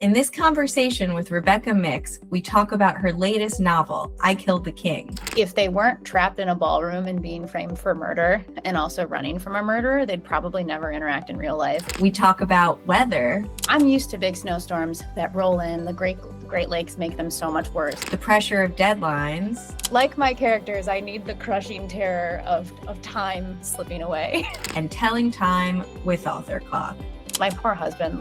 In this conversation with Rebecca Mix, we talk about her latest novel, I Killed the King. If they weren't trapped in a ballroom and being framed for murder and also running from a murderer, they'd probably never interact in real life. We talk about weather. I'm used to big snowstorms that roll in. The Great Lakes make them so much worse. The pressure of deadlines. Like my characters, I need the crushing terror of time slipping away. And telling time with author clock. My poor husband,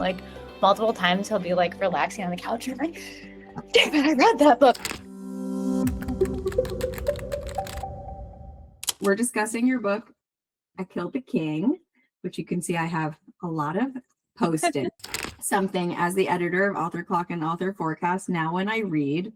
multiple times he'll be relaxing on the couch and I'm like, damn it, I read that book. We're discussing your book, I Killed the King, which you can see I have a lot of posted. Something as the editor of Author Clock and Author Forecast, now when I read,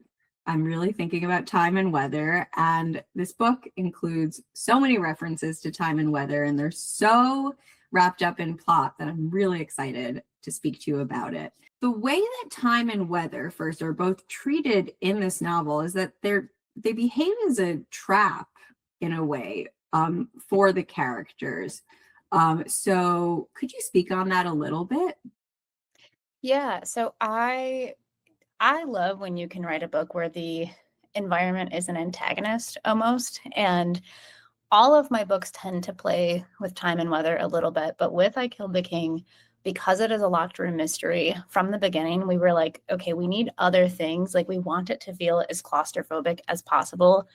I'm really thinking about time and weather. And this book includes so many references to time and weather, and they're so wrapped up in plot that I'm really excited to speak to you about it. The way that time and weather first are both treated in this novel is that they behave as a trap in a way for the characters. So could you speak on that a little bit? Yeah, so I love when you can write a book where the environment is an antagonist almost, and all of my books tend to play with time and weather a little bit, but with I Killed the King, because it is a locked room mystery, from the beginning, we were like, okay, we need other things. We want it to feel as claustrophobic as possible.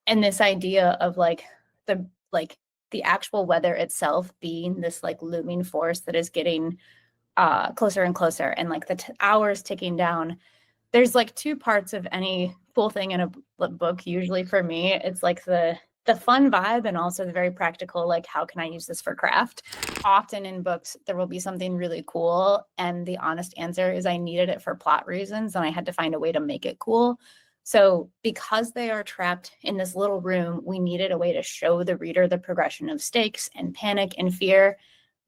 And this idea of the actual weather itself being this looming force that is getting closer and closer, and the hours ticking down. There's two parts of any cool thing in a book. Usually for me, it's the fun vibe and also the very practical, how can I use this for craft? Often in books, there will be something really cool, and the honest answer is I needed it for plot reasons, and I had to find a way to make it cool. So because they are trapped in this little room, we needed a way to show the reader the progression of stakes and panic and fear,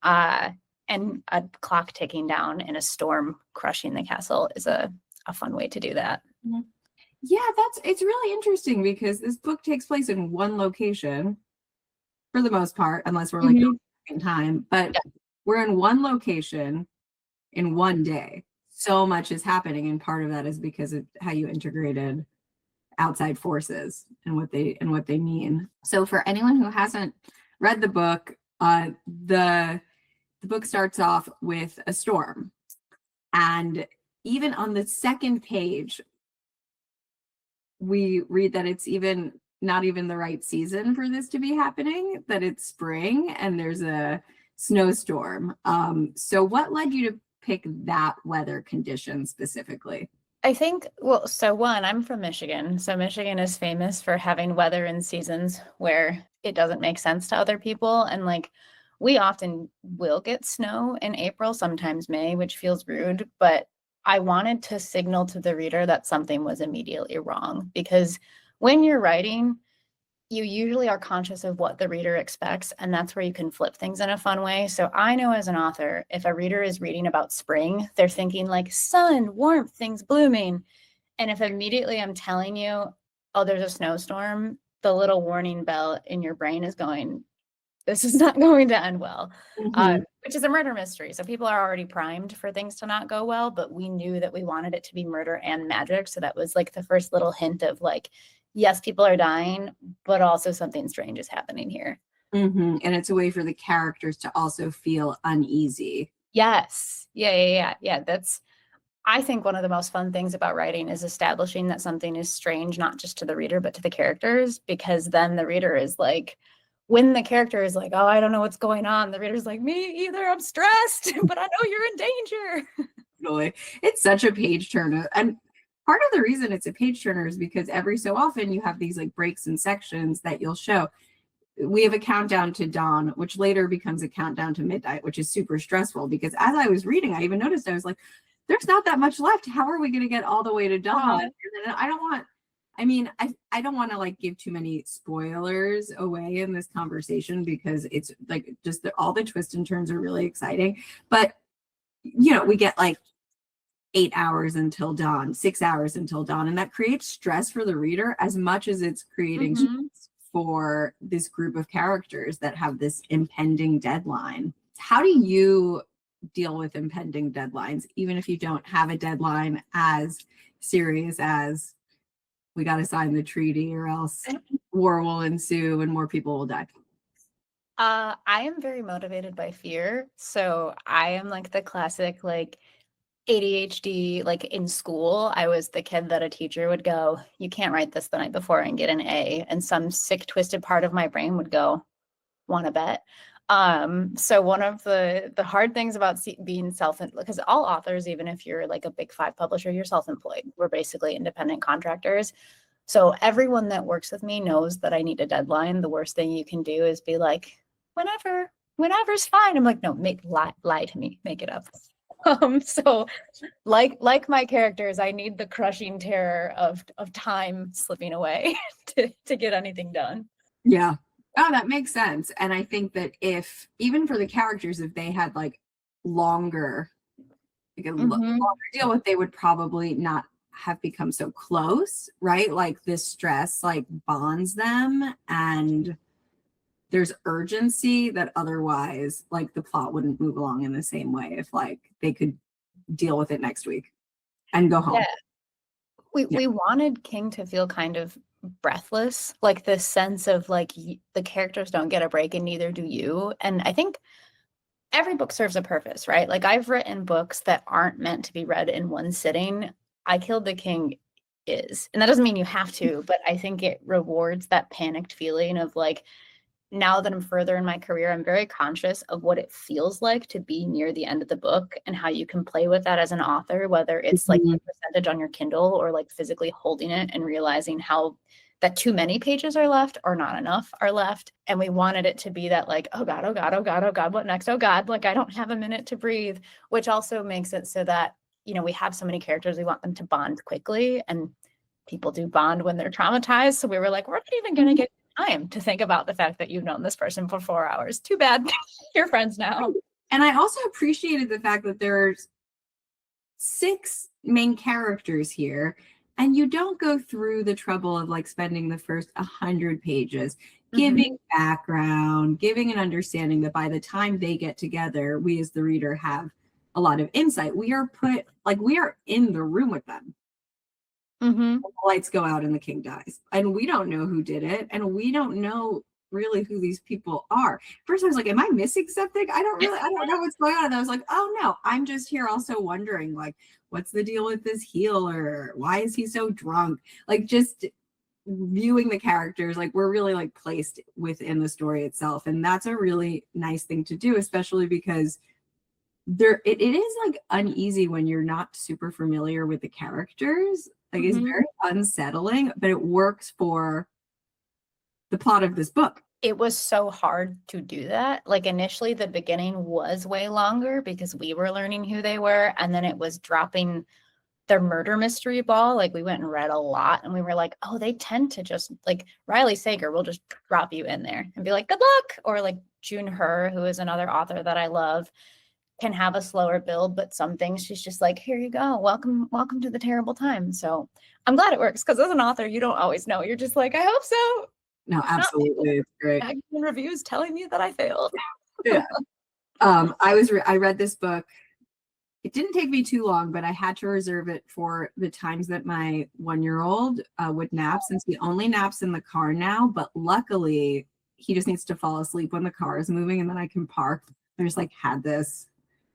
and a clock ticking down and a storm crushing the castle is a fun way to do that. Mm-hmm. Yeah, it's really interesting because this book takes place in one location for the most part, unless we're in time, but we're in one location in one day. So much is happening, and part of that is because of how you integrated outside forces and what they mean. So for anyone who hasn't read the book, the book starts off with a storm, and even on the second page, we read that it's not even the right season for this to be happening, that it's spring and there's a snowstorm. So what led you to pick that weather condition specifically? I think, so one, I'm from Michigan. So Michigan is famous for having weather in seasons where it doesn't make sense to other people. And we often will get snow in April, sometimes May, which feels rude, but I wanted to signal to the reader that something was immediately wrong, because when you're writing, you usually are conscious of what the reader expects, and that's where you can flip things in a fun way. So I know as an author, if a reader is reading about spring, they're thinking sun, warmth, things blooming. And if immediately I'm telling you, oh, there's a snowstorm, the little warning bell in your brain is going, this is not going to end well, which is a murder mystery. So people are already primed for things to not go well, but we knew that we wanted it to be murder and magic. So that was the first little hint of yes, people are dying, but also something strange is happening here. And it's a way for the characters to also feel uneasy. Yes. Yeah. That's, I think, one of the most fun things about writing is establishing that something is strange, not just to the reader, but to the characters, because then the reader is when the character is oh, I don't know what's going on, the reader's me either, I'm stressed, but I know you're in danger. Totally. It's such a page turner. And part of the reason it's a page turner is because every so often you have these breaks and sections that you'll show. We have a countdown to dawn, which later becomes a countdown to midnight, which is super stressful because as I was reading, I even noticed, I was there's not that much left. How are we going to get all the way to dawn? And I don't want to give too many spoilers away in this conversation because it's just all the twists and turns are really exciting. But, we get 8 hours until dawn, 6 hours until dawn. And that creates stress for the reader as much as it's creating stress for this group of characters that have this impending deadline. How do you deal with impending deadlines, even if you don't have a deadline as serious as we got to sign the treaty or else war will ensue and more people will die. I am very motivated by fear. So I am like the classic, like ADHD, like in school, I was the kid that a teacher would go, you can't write this the night before and get an A. And some sick, twisted part of my brain would go, want to bet? So one of the hard things about being because all authors, even if you're like a big 5 publisher, you're self-employed. We're basically independent contractors. So everyone that works with me knows that I need a deadline. The worst thing you can do is be like, whenever's fine. I'm like, no, lie to me, make it up. So like my characters, I need the crushing terror of time slipping away to get anything done. Yeah. Oh, that makes sense. And I think that if, even for the characters, if they had like longer, like a longer deal with, they would probably not have become so close, right? Like this stress like bonds them, and there's urgency that otherwise like the plot wouldn't move along in the same way if like they could deal with it next week and go home. Yeah. We wanted King to feel kind of breathless, like this sense of like the characters don't get a break and neither do you. And I think every book serves a purpose, right? Like I've written books that aren't meant to be read in one sitting. I Killed the King is, and that doesn't mean you have to, but I think it rewards that panicked feeling of like, now that I'm further in my career, I'm very conscious of what it feels like to be near the end of the book and how you can play with that as an author, whether it's like the percentage on your Kindle or like physically holding it and realizing how that too many pages are left or not enough are left. And we wanted it to be that like, oh God, oh God, oh God, oh God, what next? Oh God, like I don't have a minute to breathe, which also makes it so that, you know, we have so many characters, we want them to bond quickly, and people do bond when they're traumatized. So we were like, we're not even going to get time to think about the fact that you've known this person for 4 hours. Too bad. You're friends now. And I also appreciated the fact that there's 6 main characters here, and you don't go through the trouble of like spending the first 100 pages giving background, giving an understanding that by the time they get together, we as the reader have a lot of insight. We are in the room with them. The lights go out and the king dies, and we don't know who did it, and we don't know really who these people are. First I was like, am I missing something? I don't know what's going on. And I was like, oh no, I'm just here also wondering like, what's the deal with this healer? Why is he so drunk? Like just viewing the characters, like we're really like placed within the story itself, and that's a really nice thing to do, especially because it is like uneasy when you're not super familiar with the characters. Like it's very unsettling, but it works for the plot of this book. It was so hard to do that. Like initially the beginning was way longer because we were learning who they were, and then it was dropping their murder mystery ball. Like we went and read a lot, and we were like, oh, they tend to just like Riley Sager will just drop you in there and be like, good luck. Or like June Her, who is another author that I love, can have a slower build, but some things she's just like, here you go, welcome to the terrible time. So I'm glad it works, because as an author you don't always know. You're just like, I hope so. No, absolutely. It's great. Reviews telling me that I failed. Yeah. I read this book. It didn't take me too long, but I had to reserve it for the times that my 1-year-old would nap, since he only naps in the car now. But luckily, he just needs to fall asleep when the car is moving, and then I can park. I just like had this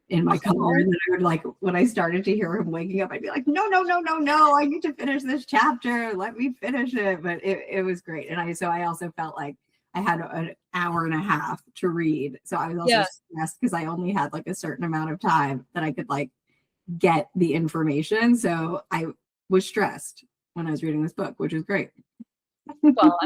in my car, and then I would like, when I started to hear him waking up, I'd be like, no, I need to finish this chapter. Let me finish it. But it was great. And I also felt like I had an hour and a half to read. So I was also stressed because I only had like a certain amount of time that I could like get the information. So I was stressed when I was reading this book, which is great. Well,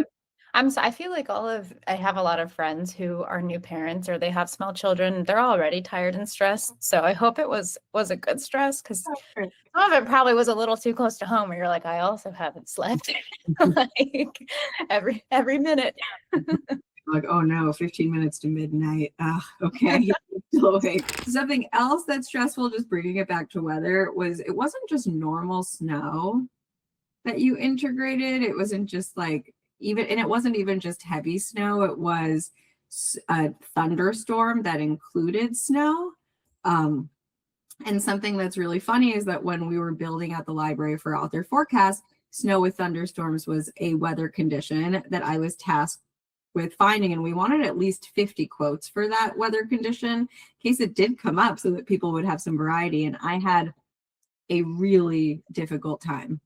I feel like I have a lot of friends who are new parents or they have small children. They're already tired and stressed. So I hope it was a good stress, because some of it probably was a little too close to home where you're like, I also haven't slept like every minute. Like, oh no, 15 minutes to midnight. Okay. Something else that's stressful, just bringing it back to weather, was it wasn't just normal snow that you integrated. It wasn't just like, it wasn't even just heavy snow. It was a thunderstorm that included snow. And something that's really funny is that when we were building at the library for author forecast, snow with thunderstorms was a weather condition that I was tasked with finding, and we wanted at least 50 quotes for that weather condition in case it did come up so that people would have some variety. And I had a really difficult time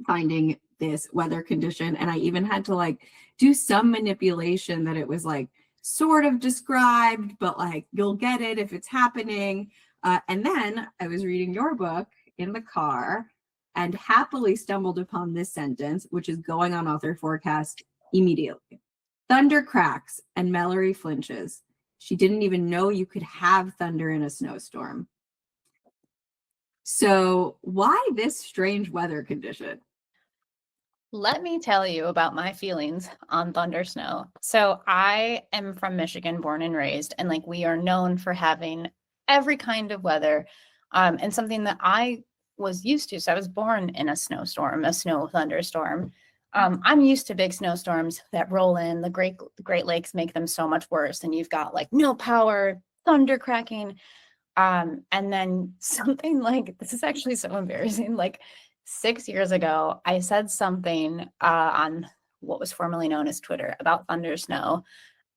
finding this weather condition, and I even had to like do some manipulation that it was like sort of described, but like you'll get it if it's happening. And then I was reading your book in the car and happily stumbled upon this sentence, which is going on author forecast immediately. Thunder cracks and Mallory flinches. She didn't even know you could have thunder in a snowstorm. So why this strange weather condition? Let me tell you about my feelings on thunder snow. So I am from Michigan, born and raised, and like we are known for having every kind of weather, and something that I was used to. So I was born in a snowstorm, a snow thunderstorm. I'm used to big snowstorms that roll in. The Great Lakes make them so much worse, and you've got like no power, thunder cracking, and then something like this is actually so embarrassing. Like 6 years ago, I said something on what was formerly known as Twitter about thunder snow.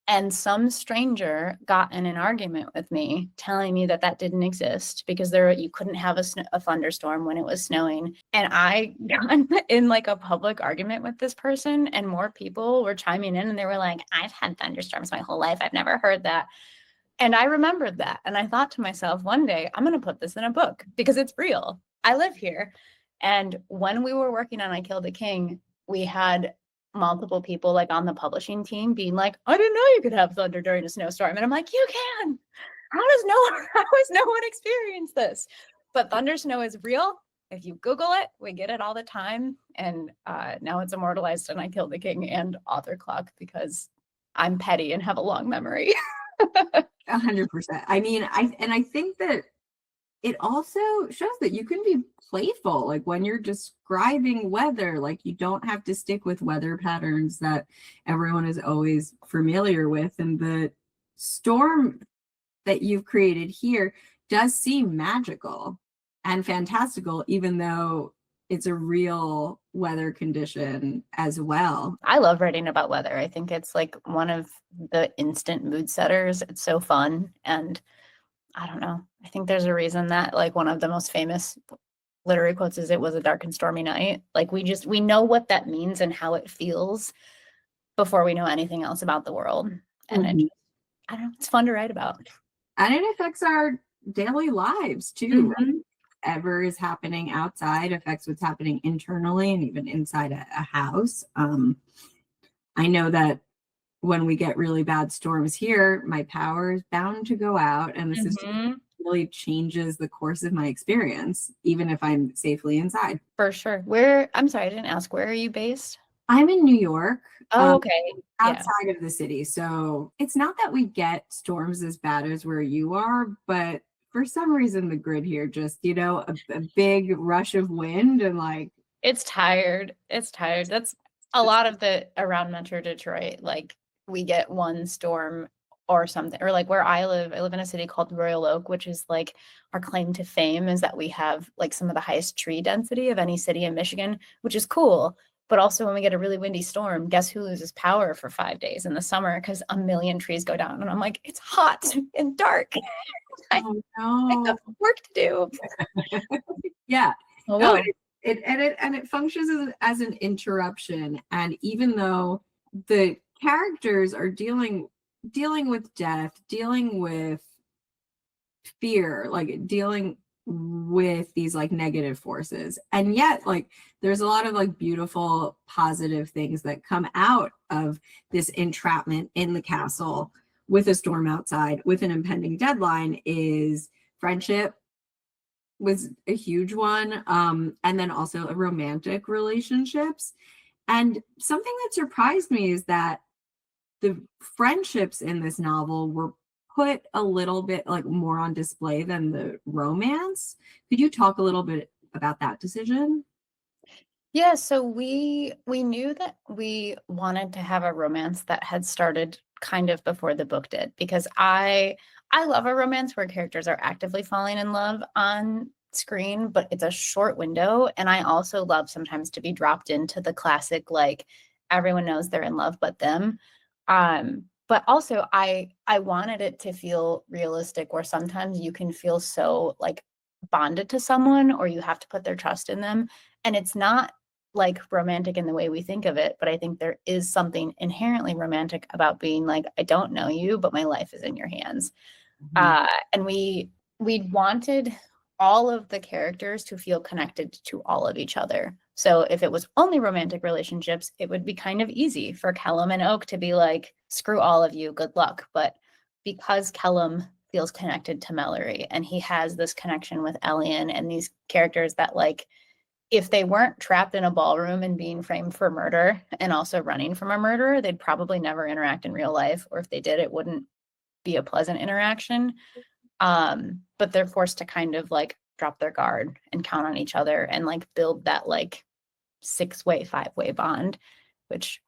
And some stranger got in an argument with me telling me that that didn't exist because you couldn't have a thunderstorm when it was snowing. And I got in like a public argument with this person, and more people were chiming in and they were like, I've had thunderstorms my whole life. I've never heard that. And I remembered that. And I thought to myself, one day I'm going to put this in a book because it's real. I live here. And when we were working on I Killed a King, we had multiple people like on the publishing team being like, I didn't know you could have thunder during a snowstorm. And I'm like, you can. How has no one experienced this? But thunder snow is real. If you Google it, we get it all the time. And now it's immortalized in I Killed the King and Author Clock because I'm petty and have a long memory. 100%. I mean, I think that it also shows that you can be playful, like when you're describing weather, like you don't have to stick with weather patterns that everyone is always familiar with. And the storm that you've created here does seem magical and fantastical, even though it's a real weather condition as well. I love writing about weather. I think it's like one of the instant mood setters. It's so fun. And I don't know. I think there's a reason that like one of the most famous literary quotes is "It was a dark and stormy night." Like we know what that means and how it feels before we know anything else about the world. And I don't know, it's fun to write about. And it affects our daily lives too. Whatever is happening outside affects what's happening internally and even inside a house. I know that when we get really bad storms here, my power is bound to go out, and the system really changes the course of my experience, even if I'm safely inside. For sure. I'm sorry, I didn't ask, where are you based? I'm in New York. Oh, okay. Outside of the city. So it's not that we get storms as bad as where you are, but for some reason the grid here just, a big rush of wind and like it's tired. That's a lot of the around Metro Detroit. Like we get one storm or something, or like where I live in a city called Royal Oak, which is like our claim to fame is that we have like some of the highest tree density of any city in Michigan, which is cool. But also when we get a really windy storm, guess who loses power for 5 days in the summer because a million trees go down. And I'm like, it's hot and dark. I have work to do. Yeah. Oh, well. It functions as an interruption. And even though the characters are dealing with death, dealing with fear, like dealing with these like negative forces, and yet like there's a lot of like beautiful positive things that come out of this entrapment in the castle with a storm outside with an impending deadline. Is friendship was a huge one, and then also romantic relationships. And something that surprised me is that the friendships in this novel were put a little bit like more on display than the romance. Could you talk a little bit about that decision? Yeah, so we knew that we wanted to have a romance that had started kind of before the book did, because I I love a romance where characters are actively falling in love on screen, but it's a short window. And I also love sometimes to be dropped into the classic, like everyone knows they're in love but them. But also I wanted it to feel realistic where sometimes you can feel so like bonded to someone or you have to put their trust in them. And it's not like romantic in the way we think of it, but I think there is something inherently romantic about being like, I don't know you, but my life is in your hands. Mhm. And we wanted all of the characters to feel connected to all of each other. So if it was only romantic relationships, it would be kind of easy for Kellum and Oak to be like, screw all of you, good luck. But because Kellum feels connected to Mallory and he has this connection with Elian and these characters that like if they weren't trapped in a ballroom and being framed for murder and also running from a murderer, they'd probably never interact in real life. Or if they did, it wouldn't be a pleasant interaction. But they're forced to kind of like drop their guard and count on each other and like build that like 6-way, 5-way bond, which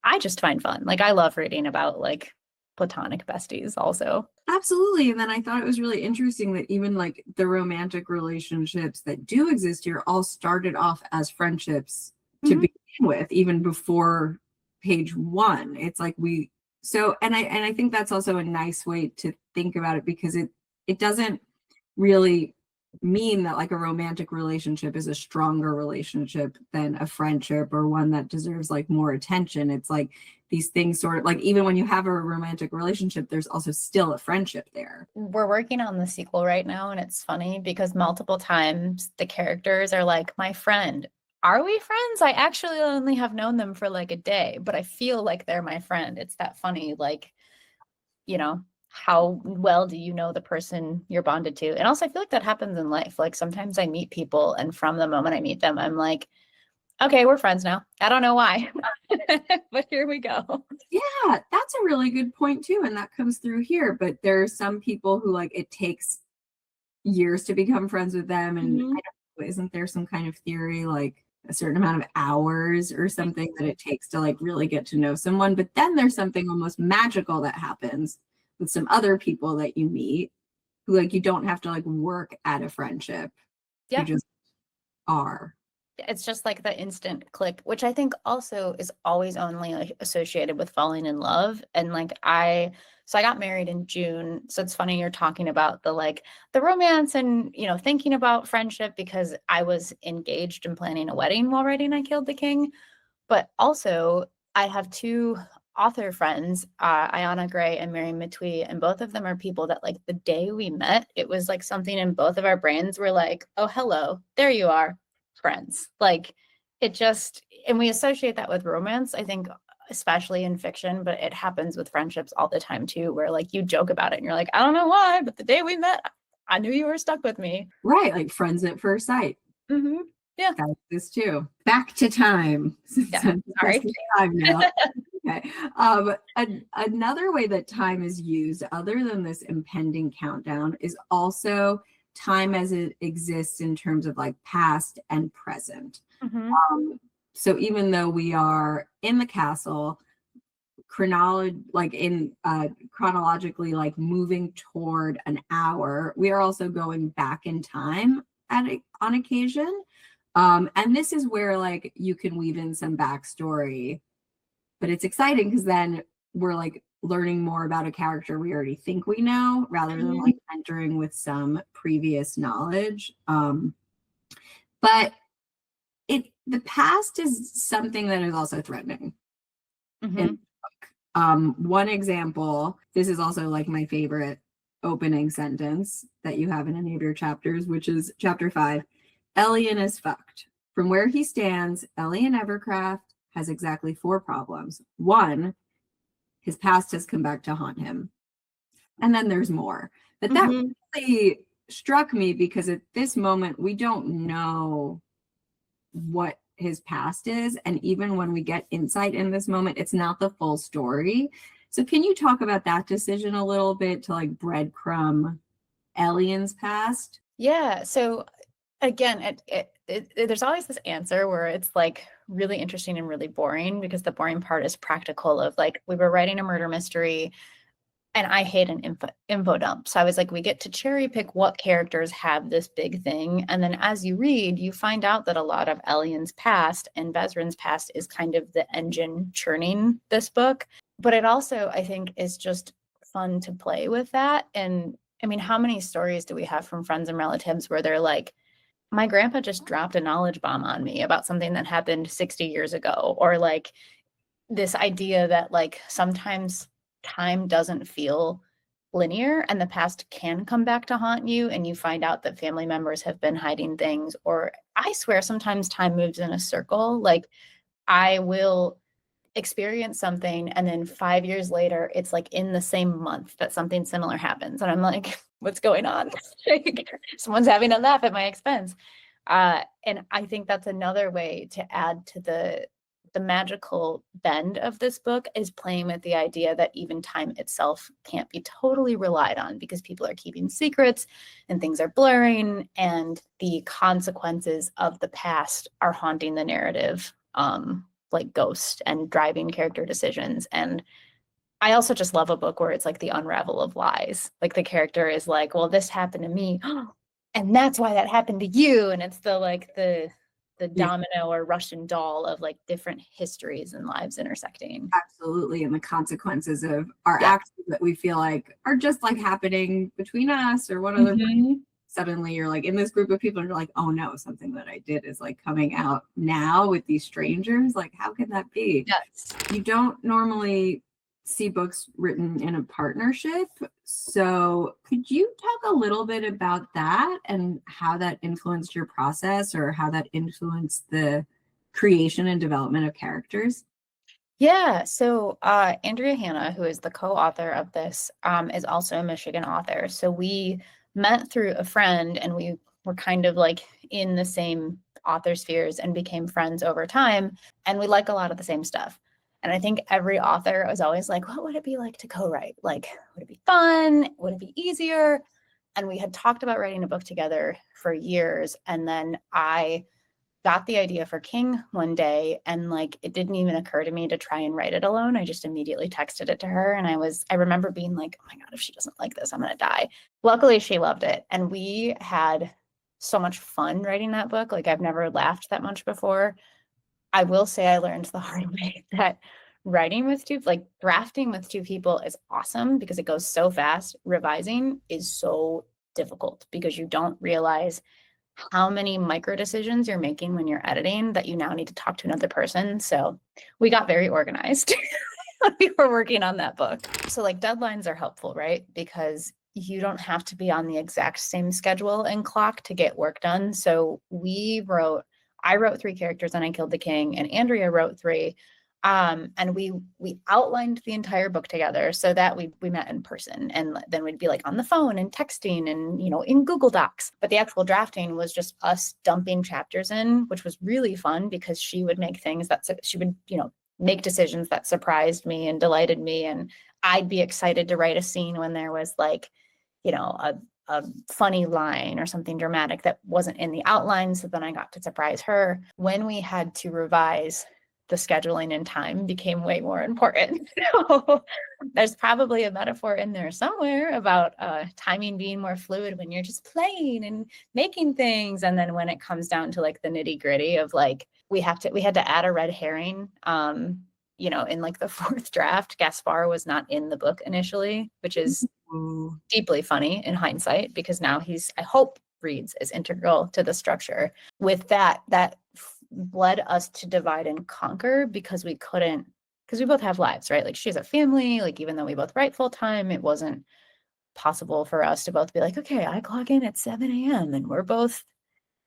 I just find fun. Like I love reading about like platonic besties also. Absolutely. And then I thought it was really interesting that even like the romantic relationships that do exist here all started off as friendships to Mhm. begin with, even before page one. It's like and I think that's also a nice way to think about it because it doesn't really mean that like a romantic relationship is a stronger relationship than a friendship or one that deserves like more attention. It's like these things sort of like even when you have a romantic relationship, there's also still a friendship there. We're working on the sequel right now, and it's funny because multiple times the characters are like, my friend. Are we friends? I actually only have known them for like a day, but I feel like they're my friend. It's that funny, like, you know, how well do you know the person you're bonded to? And also, I feel like that happens in life. Like sometimes I meet people, and from the moment I meet them, I'm like, okay, we're friends now. I don't know why, but here we go. Yeah, that's a really good point too. And that comes through here. But there are some people who like it takes years to become friends with them. And Mhm. I don't know, isn't there some kind of theory like a certain amount of hours or something that it takes to like really get to know someone? But then there's something almost magical that happens with some other people that you meet who like you don't have to like work at a friendship. You Yeah. just are. It's just like the instant click, which I think also is always only like associated with falling in love. And like so I got married in June. So it's funny you're talking about the like the romance and thinking about friendship because I was engaged and planning a wedding while writing I Killed the King. But also I have two author friends, Ayana Gray and Mary Matui, and both of them are people that like the day we met, it was like something in both of our brains were like, oh, hello, there you are, friends. Like it just, and we associate that with romance, I think, especially in fiction, but it happens with friendships all the time too, where like you joke about it and you're like, I don't know why, but the day we met, I knew you were stuck with me. Right, like friends at first sight. Hmm. Yeah. Got this too. Back to time. Yeah. Since Sorry. this is time now. Okay. Another way that time is used, other than this impending countdown, is also time as it exists in terms of like past and present. Hmm. So even though we are in the castle, chronologically like moving toward an hour, we are also going back in time on occasion. And this is where like you can weave in some backstory, but it's exciting because then we're like learning more about a character we already think we know rather than like entering with some previous knowledge. But the past is something that is also threatening. Hmm. In one example, this is also like my favorite opening sentence that you have in any of your chapters, which is chapter 5. Elian is fucked. From where he stands, Elian Evercraft has exactly 4 problems. 1, his past has come back to haunt him. And then there's more. But that Hmm. really struck me because at this moment, we don't know what his past is. And even when we get insight in this moment, it's not the full story. So can you talk about that decision a little bit to like breadcrumb Elian's past? Yeah. So again, there's always this answer where it's like really interesting and really boring because the boring part is practical of like we were writing a murder mystery. and I hate an info dump. So I was like, we get to cherry pick what characters have this big thing. And then as you read, you find out that a lot of Elian's past and Bezrin's past is kind of the engine churning this book. But it also, I think, is just fun to play with that. And I mean, how many stories do we have from friends and relatives where they're like, my grandpa just dropped a knowledge bomb on me about something that happened 60 years ago, or like this idea that like sometimes time doesn't feel linear and the past can come back to haunt you, and you find out that family members have been hiding things. Or I swear sometimes time moves in a circle. Like I will experience something and then 5 years later it's like in the same month that something similar happens and I'm like, what's going on? Like, someone's having a laugh at my expense. And I think that's another way to add to the magical bend of this book, is playing with the idea that even time itself can't be totally relied on, because people are keeping secrets and things are blurring and the consequences of the past are haunting the narrative, like ghost and driving character decisions. And I also just love a book where it's like the unravel of lies. Like the character is like, well, this happened to me, and that's why that happened to you. And it's the like the Yeah, domino or Russian doll of like different histories and lives intersecting. absolutely. And the consequences of our Yeah. actions that we feel like are just like happening between us or one other. Mhm. Suddenly you're like in this group of people and you're like, oh no, something that I did is like coming out now with these strangers. Like, how can that be? Yes. You don't normally see books written in a partnership. So could you talk a little bit about that and how that influenced your process, or how that influenced the creation and development of characters? Yeah. So Andrea Hannah, who is the co-author of this, is also a Michigan author. So we met through a friend and we were kind of like in the same author spheres and became friends over time. And we like a lot of the same stuff. And I think every author was always like, what would it be like to co-write? Like, would it be fun? Would it be easier? And we had talked about writing a book together for years. And then I got the idea for King one day, and like it didn't even occur to me to try and write it alone. I just immediately texted it to her, and I remember being like, oh my God, if she doesn't like this, I'm gonna die. Luckily she loved it, and we had so much fun writing that book. Like I've never laughed that much before. I will say I learned the hard way that writing with like drafting with two people is awesome because it goes so fast. Revising is so difficult because you don't realize how many micro decisions you're making when you're editing that you now need to talk to another person. So we got very organized when we were working on that book. So like deadlines are helpful, right? Because you don't have to be on the exact same schedule and clock to get work done. So I wrote 3 characters and I killed the king, and Andrea wrote 3. And we outlined the entire book together so that we met in person, and then we'd be like on the phone and texting and in Google Docs. But the actual drafting was just us dumping chapters in, which was really fun because she would make things that she would make decisions that surprised me and delighted me, and I'd be excited to write a scene when there was like a funny line or something dramatic that wasn't in the outline. So then I got to surprise her. When we had to revise, the scheduling and time became way more important. So there's probably a metaphor in there somewhere about timing being more fluid when you're just playing and making things. And then when it comes down to like the nitty gritty of like, we had to add a red herring. In like the 4th draft, Gaspar was not in the book initially, which is Ooh. deeply funny in hindsight because now I hope reads as integral to the structure. With that led us to divide and conquer because we both have lives, right? Like she has a family, like even though we both write full time, it wasn't possible for us to both be like, okay, I clock in at 7 a.m. and we're both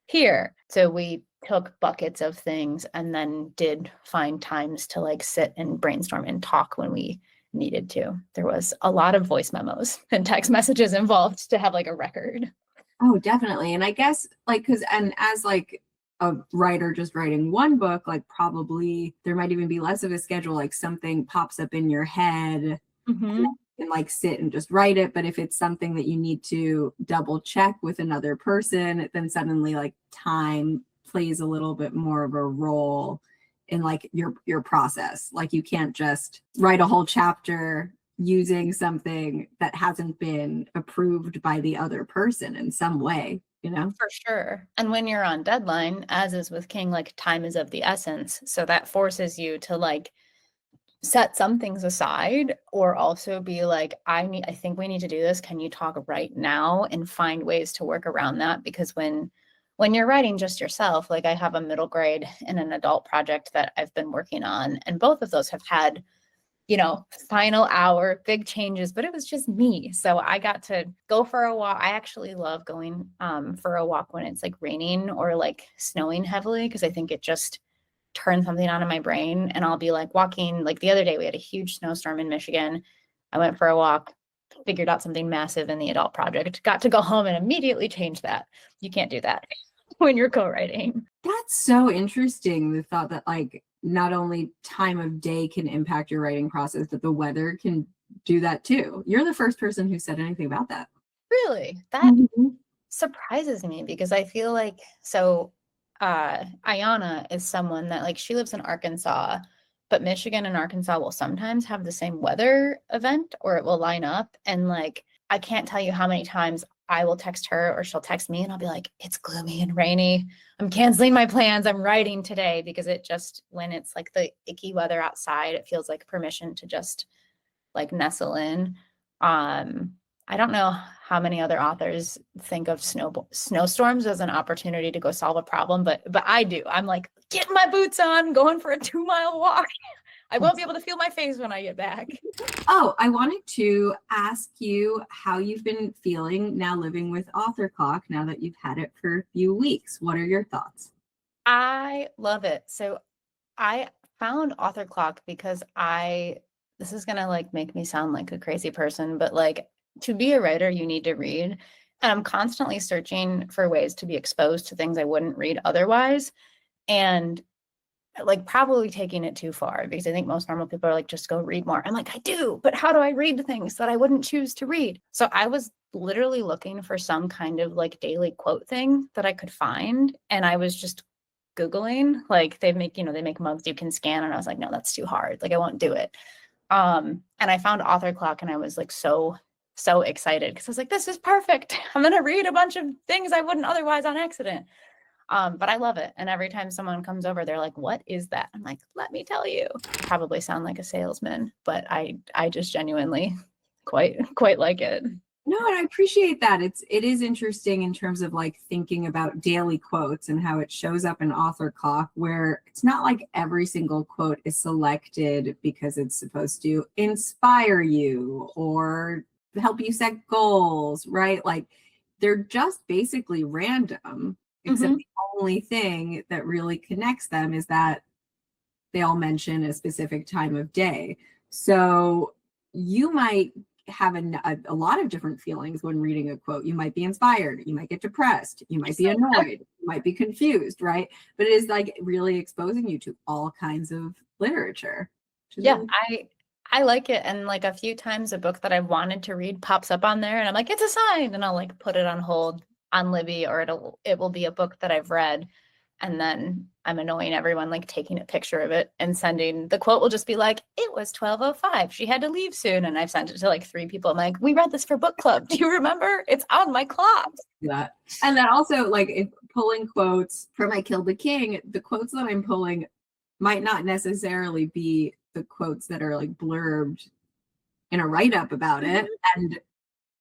here. So we took buckets of things and then did find times to like sit and brainstorm and talk when we needed to. There was a lot of voice memos and text messages involved to have like a record. Oh, definitely. And I guess like, and as like a writer just writing one book, like probably there might even be less of a schedule, like something pops up in your head and Mm-hmm. you can like sit and just write it. But if it's something that you need to double check with another person, then suddenly like time plays a little bit more of a role in like your process. Like you can't just write a whole chapter using something that hasn't been approved by the other person in some way, you know? For sure. And when you're on deadline, as is with King, like time is of the essence. So that forces you to like set some things aside or also be like, I think we need to do this. Can you talk right now and find ways to work around that? Because when you're writing just yourself, like I have a middle grade and an adult project that I've been working on, and both of those have had, you know, final hour, big changes, but it was just me. So I got to go for a walk. I actually love going for a walk when it's like raining or like snowing heavily, because I think it just turns something on in my brain. And I'll be like walking, like the other day we had a huge snowstorm in Michigan. I went for a walk, figured out something massive in the adult project, got to go home and immediately change that. You can't do that when you're co-writing. That's so interesting. The thought that like not only time of day can impact your writing process, but the weather can do that too. You're the first person who said anything about that. Really? That Mhm. surprises me because I feel like, so Ayana is someone that like she lives in Arkansas, but Michigan and Arkansas will sometimes have the same weather event or it will line up. And like, I can't tell you how many times I will text her or she'll text me and I'll be like, it's gloomy and rainy. I'm canceling my plans. I'm writing today, because it just, when it's like the icky weather outside, it feels like permission to just like nestle in. I don't know how many other authors think of snowstorms as an opportunity to go solve a problem, but I do. I'm like, getting my boots on, going for a 2-mile walk. I won't be able to feel my face when I get back. Oh, I wanted to ask you how you've been feeling now living with Author Clock now that you've had it for a few weeks. What are your thoughts? I love it. So I found Author Clock because this is gonna like make me sound like a crazy person, but like to be a writer, you need to read. And I'm constantly searching for ways to be exposed to things I wouldn't read otherwise. And like probably taking it too far, because I think most normal people are like, just go read more. I'm like, I do, but how do I read things that I wouldn't choose to read? So I was literally looking for some kind of like daily quote thing that I could find. And I was just Googling, like they make mugs you can scan. And I was like, no, that's too hard. Like I won't do it. And I found Author Clock and I was like so excited because I was like, this is perfect. I'm gonna read a bunch of things I wouldn't otherwise on accident. But I love it. And every time someone comes over, they're like, what is that? I'm like, let me tell you. I probably sound like a salesman, but I just genuinely quite like it. No, and I appreciate that. It is interesting in terms of like thinking about daily quotes and how it shows up in Author Clock, where it's not like every single quote is selected because it's supposed to inspire you or help you set goals, right? Like they're just basically random, except Mhm. the only thing that really connects them is that they all mention a specific time of day. So you might have a lot of different feelings when reading a quote. You might be inspired, you might get depressed, you might be annoyed, you might be confused, right? But it is like really exposing you to all kinds of literature. Yeah, I like it. And like a few times a book that I wanted to read pops up on there and I'm like, it's a sign. And I'll like put it on hold on Libby, or it will be a book that I've read. And then I'm annoying everyone, like taking a picture of it and sending the quote will just be like, it was 12:05. She had to leave soon. And I've sent it to like 3 people. I'm like, we read this for book club. Do you remember? It's on my clock. That. And then also like if pulling quotes from I Killed the King, the quotes that I'm pulling might not necessarily be the quotes that are like blurbed in a write-up about it. And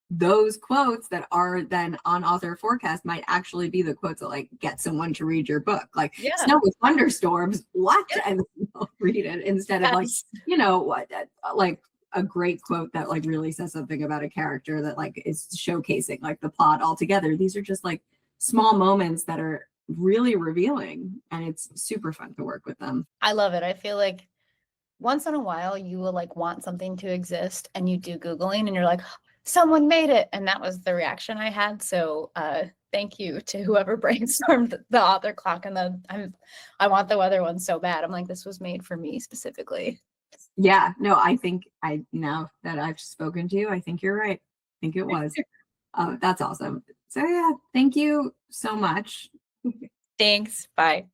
those quotes that are then on author forecast might actually be the quotes that like get someone to read your book. Like Yeah. snow with thunderstorms, what? Yeah. And they'll read it instead of like, what, like a great quote that like really says something about a character that like is showcasing like the plot altogether. These are just like small moments that are really revealing, and it's super fun to work with them. I love it. I feel like once in a while you will like want something to exist and you do Googling and you're like, someone made it. And that was the reaction I had. So thank you to whoever brainstormed the Author Clock, and I want the weather one so bad. I'm like, this was made for me specifically. Yeah, no, I think now that I've spoken to you, I think you're right. I think it was. That's awesome. So yeah, thank you so much. Thanks. Bye.